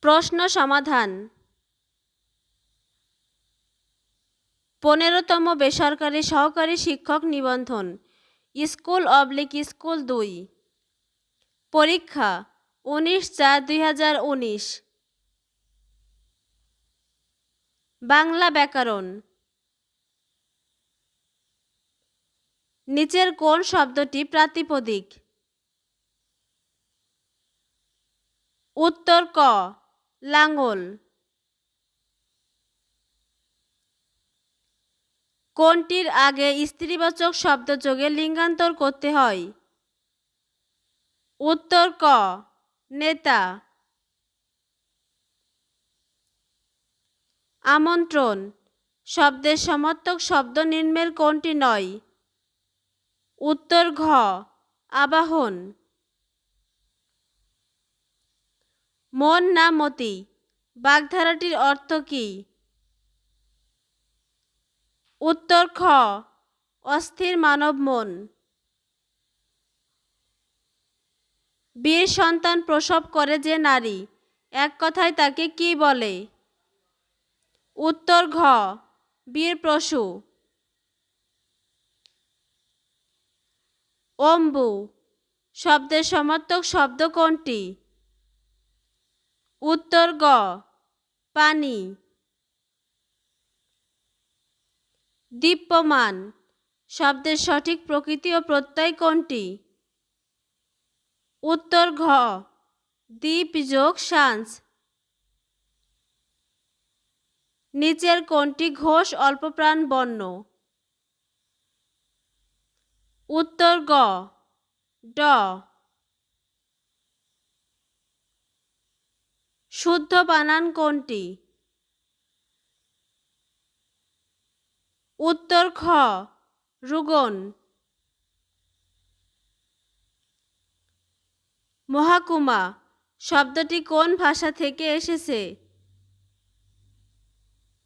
প্রশ্ন সমাধান। ১৫তম বেসরকারি সহকারী শিক্ষক নিবন্ধন স্কুল/স্কুল ২। পরীক্ষা ১৯/৪/২০১৯। বাংলা ব্যাকরণ। নিচের কোন শব্দটি প্রাতিপদিক? উত্তর ক, লাঙল। কোনটির আগে স্ত্রীবাচক শব্দ যোগে লিঙ্গান্তর করতে হয়? উত্তর ক, নেতা। আমন্ত্রণ শব্দের সমার্থক শব্দ নিম্নের কোনটি নয়? উত্তর ঘ, আবাহন। মন না মতি বাগধারাটির অর্থ কী? উত্তর খ, অস্থির মানব মন। বীর সন্তান প্রসব করে যে নারী, এক কথায় তাকে কি বলে? উত্তর ঘ, বীরপ্রসূ। অম্বু শব্দের সমার্থক শব্দ কোনটি? উত্তর গ, পানি। দীপ্যমান শব্দের সঠিক প্রকৃতি ও প্রত্যয় কোনটি? উত্তর ঘ, দীপ যোগ সাঞ্চ। নিচের কোনটি ঘোষ অল্পপ্রাণ বর্ণ? উত্তর গ, ড। শুদ্ধ বানান কোনটি? উত্তর খ, রুগন। মহাকুমা শব্দটি কোন ভাষা থেকে এসেছে?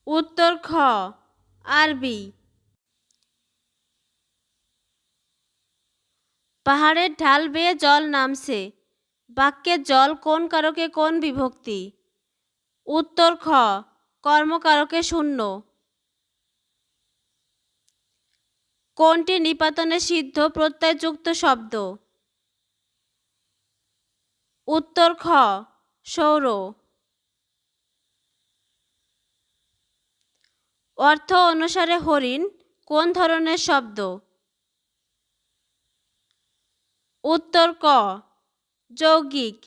উত্তর খ, আরবি। পাহাড়ের ঢাল বেয়ে জল নামছে, বাক্যে জল কোন কারকে কোন বিভক্তি? উত্তর খ, কর্মকারকে শূন্য। কোনটি নিপাতনে সিদ্ধ প্রত্যয়যুক্ত শব্দ? উত্তর খ, সৌর। অর্থ অনুসারে হরিণ কোন ধরনের শব্দ? উত্তর ক, যৌগিক।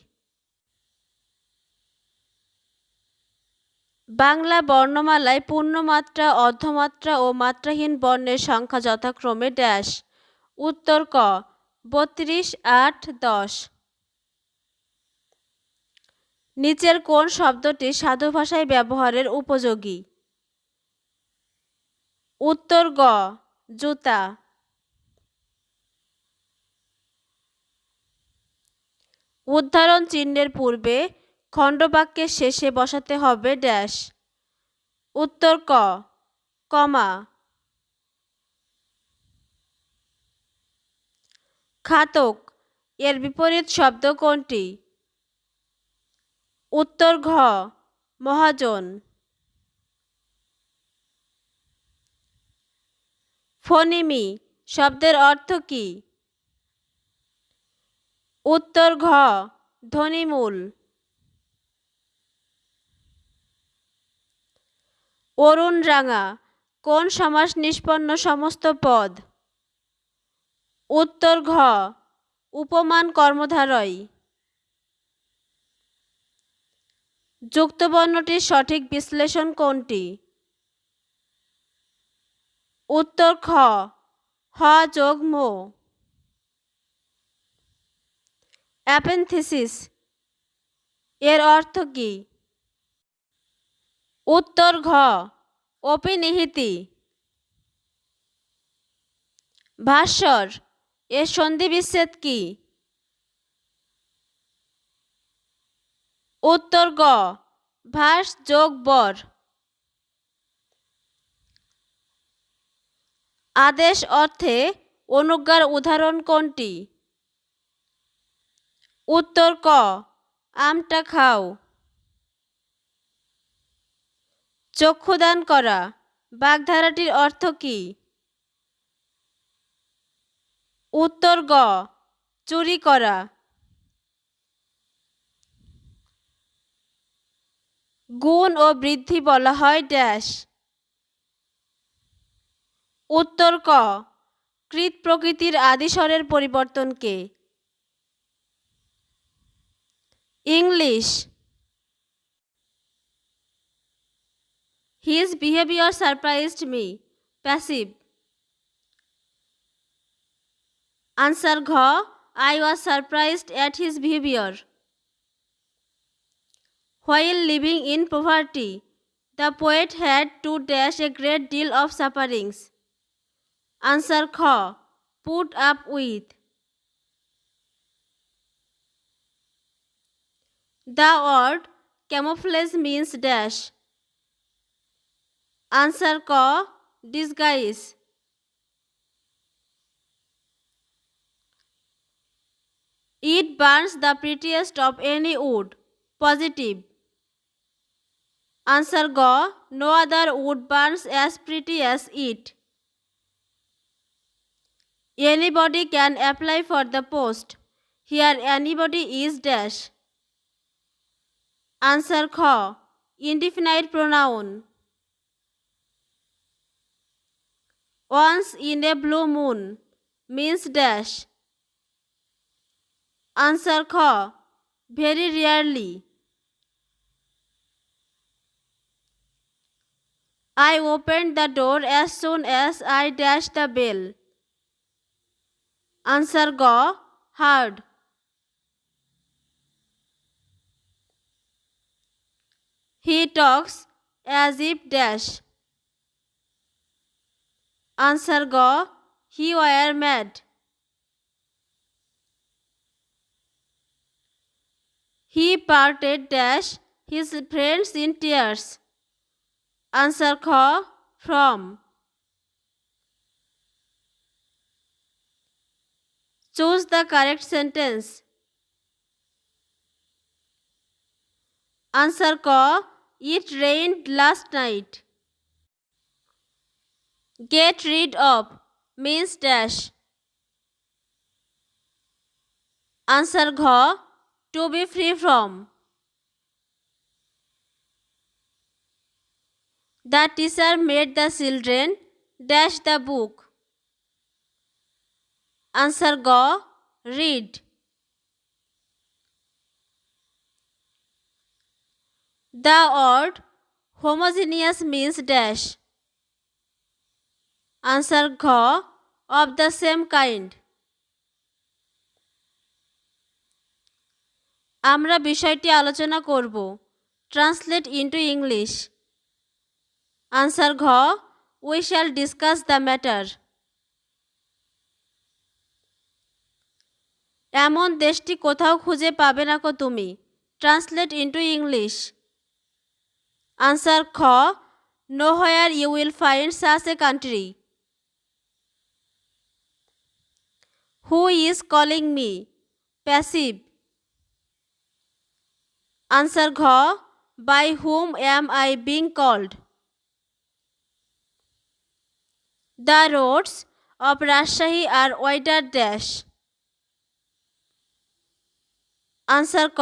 বাংলা বর্ণমালায় পূর্ণমাত্রা, অর্ধমাত্রা ও মাত্রাহীন বর্ণের সংখ্যা যথাক্রমে ড্যাশ। উত্তর ক, ৩২, ৮, ১০। নিচের কোন শব্দটি সাধু ভাষায় ব্যবহারের উপযোগী? উত্তর গ, জুতা। উদ্ধারণ চিহ্নের পূর্বে খণ্ডবাক্যের শেষে বসাতে হবে ড্যাশ। উত্তর ক, কমা। খাতক এর বিপরীত শব্দ কোনটি? উত্তর ঘ, মহাজন। ফণিমি শব্দের অর্থ কী? উত্তর ঘ, ধ্বনিমূল। অরুণ রাঙা কোন সমাস নিষ্পন্ন সমস্ত পদ? উত্তর ঘ, উপমান কর্মধারয়। যুক্তবর্ণটির সঠিক বিশ্লেষণ কোনটি? উত্তর খ, হ যোগ মো। অ্যাপেনথিসিস এর অর্থ কী? উত্তর ঘ, অপিনিহিতি। ভাস্বর এর সন্ধিবিচ্ছেদ কী? উত্তর গ, ভাস যোগ বর। আদেশ অর্থে অনুজ্ঞার উদাহরণ কোনটি? উত্তর ক, আমটা খাও। চক্ষুদান করা বাগধারাটির অর্থ কী? উত্তর গ চুরি করা। গুণ ও বৃদ্ধি বলা হয় ড্যাশ। উত্তর ক কৃত প্রকৃতির আদিস্বরের পরিবর্তনকে। English. His behavior surprised me. Passive. Answer ঘ I was surprised at his behavior. While living in poverty, the poet had to dash a great deal of sufferings. Answer খ put up with. The word camouflage means dash. Answer ক disguise. It burns the prettiest of any wood. Positive. Answer G. No other wood burns as pretty as it. Anybody can apply for the post. Here anybody is dash. Answer Kh. Indefinite pronoun. Once in a blue moon means dash. Answer Kh. Very rarely. I opened the door as soon as I dashed the bell. Answer G. Hard. He talks as if dash. Answer G. He were mad. He parted dash his friends in tears. Answer Kh. From. Choose the correct sentence. Answer K. It rained last night. Get rid of means dash. Answer Gh. To be free from. The teacher made the children dash the book. Answer G. Read. The word homogeneous means dash. Answer Gh. Of the same kind. আমরা বিষয়টি আলোচনা করব। Translate into English. Answer ঘ we shall discuss the matter. এমন দেশটি কোথাও খুঁজে পাবে না কো তুমি। Translate into English. আনসার খ nowhere you will find such a country. Who is calling me. Passive. Answer Gh. By whom am I being called? The roads of Rajshahi are wider dash. Answer K.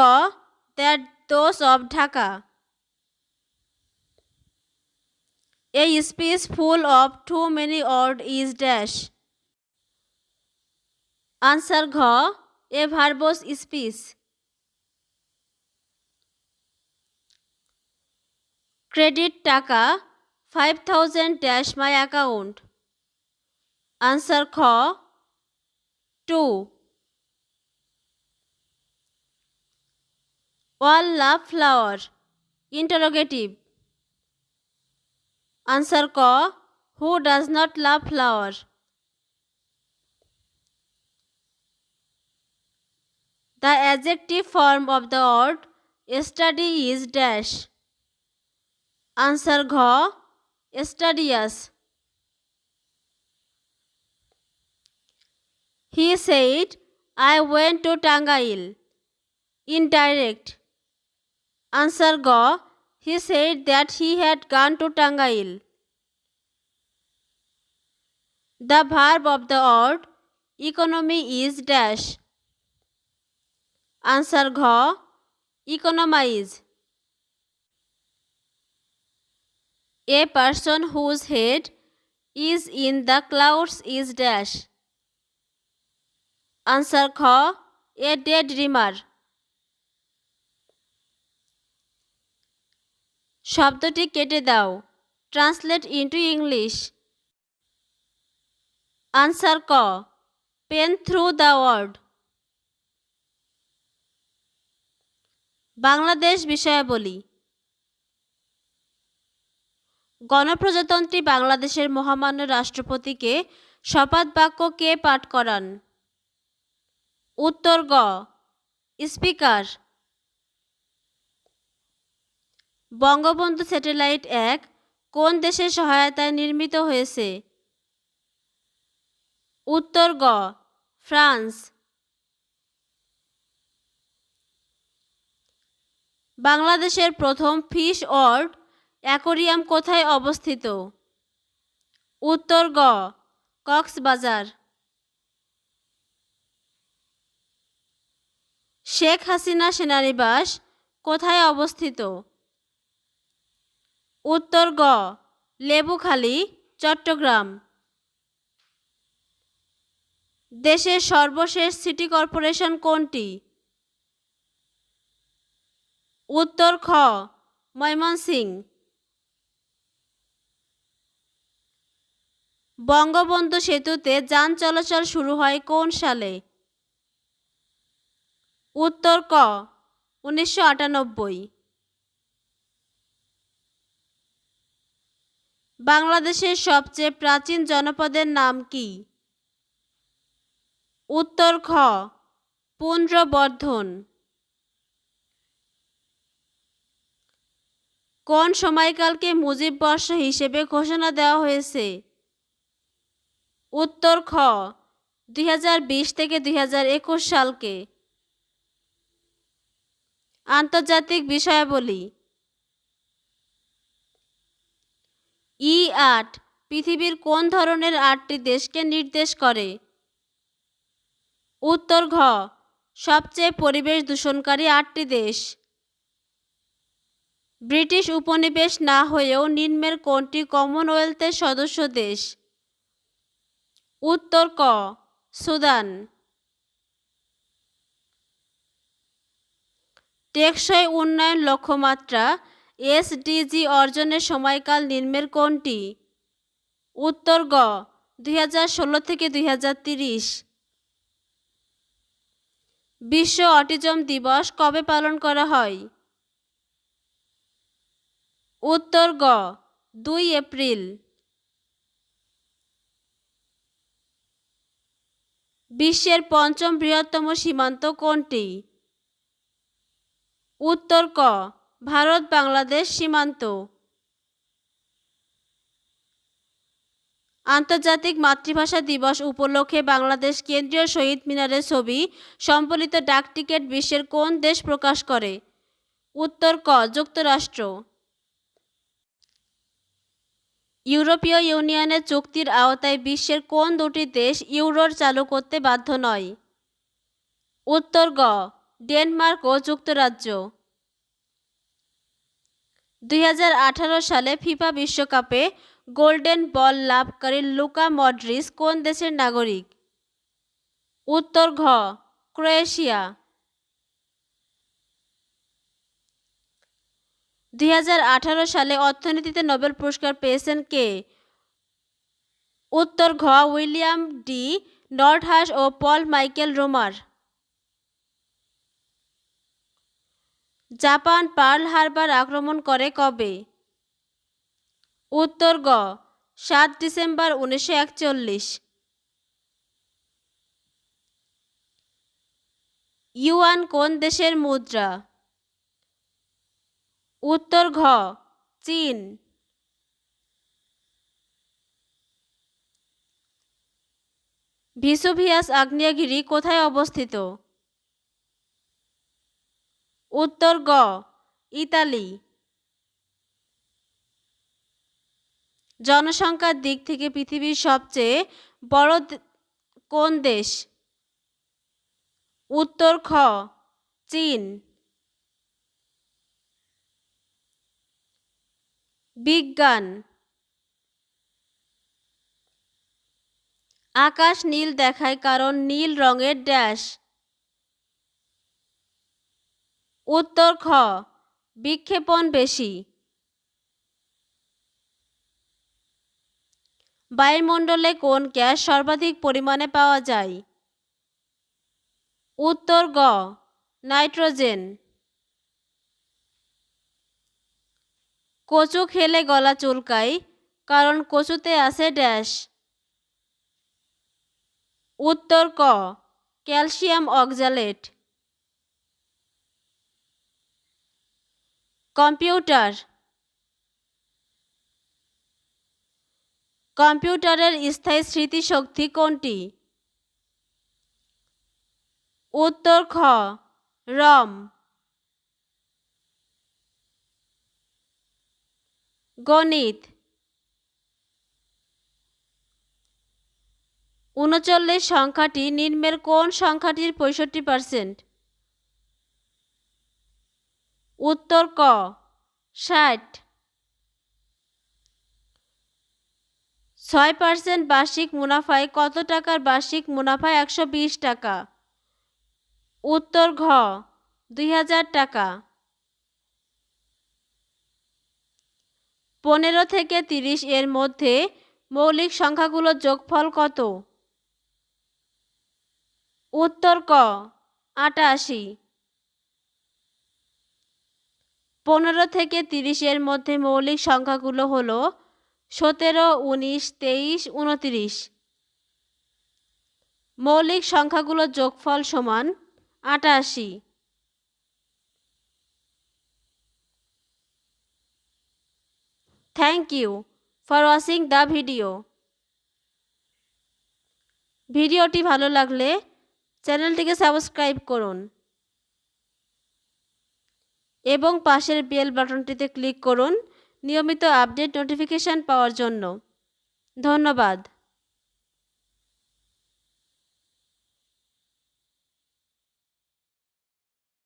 That those of Dhaka. A speech full of too many words is dash. Answer Gh. A verbose speech. Credit টাকা 5,000 dash my account. Answer Kh. 2. All love flower. Interrogative. Answer K. Who does not love flower? The adjective form of the word study is dash. Answer Gh. Studious. He said, I went to Tangail. Indirect. Answer G. He said that he had gone to Tangail. The verb of the word economy is dash. Answer Gha. Economize. A person whose head is in the clouds is dash. Answer Kha. A dead dreamer. শব্দটি কেটে দাও। Translate into English. Answer ক। Pen through the word. Bangladesh বিষয়াবলী। গণপ্রজাতন্ত্রী বাংলাদেশের মহামান্য রাষ্ট্রপতিকে শপথ বাক্য কে পাঠ করান? উত্তর গ। স্পিকার। বঙ্গবন্ধু স্যাটেলাইট ১ কোন দেশের সহায়তায় নির্মিত হয়েছে? উত্তর গ। ফ্রান্স। বাংলাদেশের প্রথম ফিশ ওয়ার্ল্ড অ্যাকোয়ারিয়াম কোথায় অবস্থিত? উত্তর গ। কক্সবাজার। শেখ হাসিনা সেনানিবাস কোথায় অবস্থিত? উত্তর গ। লেবুখালী, চট্টগ্রাম। দেশের সর্বশেষ সিটি কর্পোরেশন কোনটি? উত্তর খ। ময়মনসিংহ। বঙ্গবন্ধু সেতুতে যান চলাচল শুরু হয় কোন সালে? উত্তর ক। 1998। বাংলাদেশের সবচেয়ে প্রাচীন জনপদের নাম কি? উত্তর খ। পুন্ড্রবর্ধন। কোন সময়কালকে মুজিব বর্ষ হিসেবে ঘোষণা দেওয়া হয়েছে? উত্তর খ। 2020 থেকে 2021 সালকে। আন্তর্জাতিক বিষয়াবলী। ই8 পৃথিবীর কোন ধরনের 8টি দেশকে নির্দেশ করে? উত্তর ঘ। সবচেয়ে পরিবেশ দূষণকারী 8টি দেশ। ব্রিটিশ উপনিবেশ না হয়েও নিম্নের কোনটি কমনওয়েলথের সদস্য দেশ? উত্তর ক। সুদান। টেকসই উন্নয়ন লক্ষ্যমাত্রা এসডিজি অর্জনের সময়কাল নিম্নের কোনটি? উত্তর গ। 2016 থেকে 2030। বিশ্ব অটিজম দিবস কবে পালন করা হয়? উত্তর গ। 2 এপ্রিল। বিশ্বের পঞ্চম বৃহত্তম সীমান্ত কোনটি? উত্তর ক। ভারত বাংলাদেশ সীমান্ত। আন্তর্জাতিক মাতৃভাষা দিবস উপলক্ষে বাংলাদেশ কেন্দ্রীয় শহীদ মিনারের ছবি সম্বলিত ডাকটিকিট বিশ্বের কোন দেশ প্রকাশ করে? উত্তর ক। যুক্তরাষ্ট্র। ইউরোপীয় ইউনিয়নের চুক্তির আওতায় বিশ্বের কোন দুটি দেশ ইউরোর চালু করতে বাধ্য নয়? উত্তর গ। ডেনমার্ক ও যুক্তরাজ্য। 2018 সালে ফিফা বিশ্বকাপে গোল্ডেন বল লাভকারী লুকা মডরিচ কোন দেশের নাগরিক? উত্তর ঘ। ক্রোয়েশিয়া। 2018 সালে অর্থনীতিতে নোবেল পুরস্কার পেয়েছেন কে? উত্তর ঘ। উইলিয়াম ডি নর্ডহাস ও পল মাইকেল রোমার। জাপান পার্ল হারবার আক্রমণ করে কবে? উত্তর গ। 7 ডিসেম্বর 1941। ইউয়ান কোন দেশের মুদ্রা? উত্তর ঘ। চীন। ভিসুভিয়াস আগ্নেয়গিরি কোথায় অবস্থিত? উত্তর গ। ইতালি। জনসংখ্যার দিক থেকে পৃথিবীর সবচেয়ে বড় কোন দেশ? উত্তর খ চীন। বিজ্ঞান। আকাশ নীল দেখায় কারণ নীল রঙের ড্যাশ। উত্তর খ বিক্ষেপণ বেশি। বায়ুমণ্ডলে কোন গ্যাস সর্বাধিক পরিমাণে পাওয়া যায়? উত্তর গ নাইট্রোজেন। কচু খেলে গলা চুলকায় কারণ কচুতে আছে ড্যাশ। উত্তর ক ক্যালসিয়াম অক্সালেট। কম্পিউটার। কম্পিউটারের স্থায়ী স্মৃতিশক্তি কোনটি? উত্তর খ রম। গণিত। ৩৯ সংখ্যাটি নিম্নের কোন সংখ্যাটির ৬৫%? উত্তর ক ৬০। ৬% বার্ষিক মুনাফায় কত টাকার বার্ষিক মুনাফা? ১২০ টাকা। উত্তর ঘ ২০০০ টাকা। ১৫ থেকে ৩০ এর মধ্যে মৌলিক সংখ্যাগুলোর যোগফল কত? উত্তর ক ৮৮। ১৫ থেকে ৩০ এর মধ্যে মৌলিক সংখ্যাগুলো হলো ১৭, ১৯, ২৩, ২৯। মৌলিক সংখ্যাগুলোর যোগফল সমান ৮৮। Thank you for watching the video. ভিডিওটি ভালো লাগলে চ্যানেলটিকে সাবস্ক্রাইব করুন এবং পাশের বেল বাটনটিতে ক্লিক করুন নিয়মিত আপডেট নোটিফিকেশন পাওয়ার জন্য। ধন্যবাদ।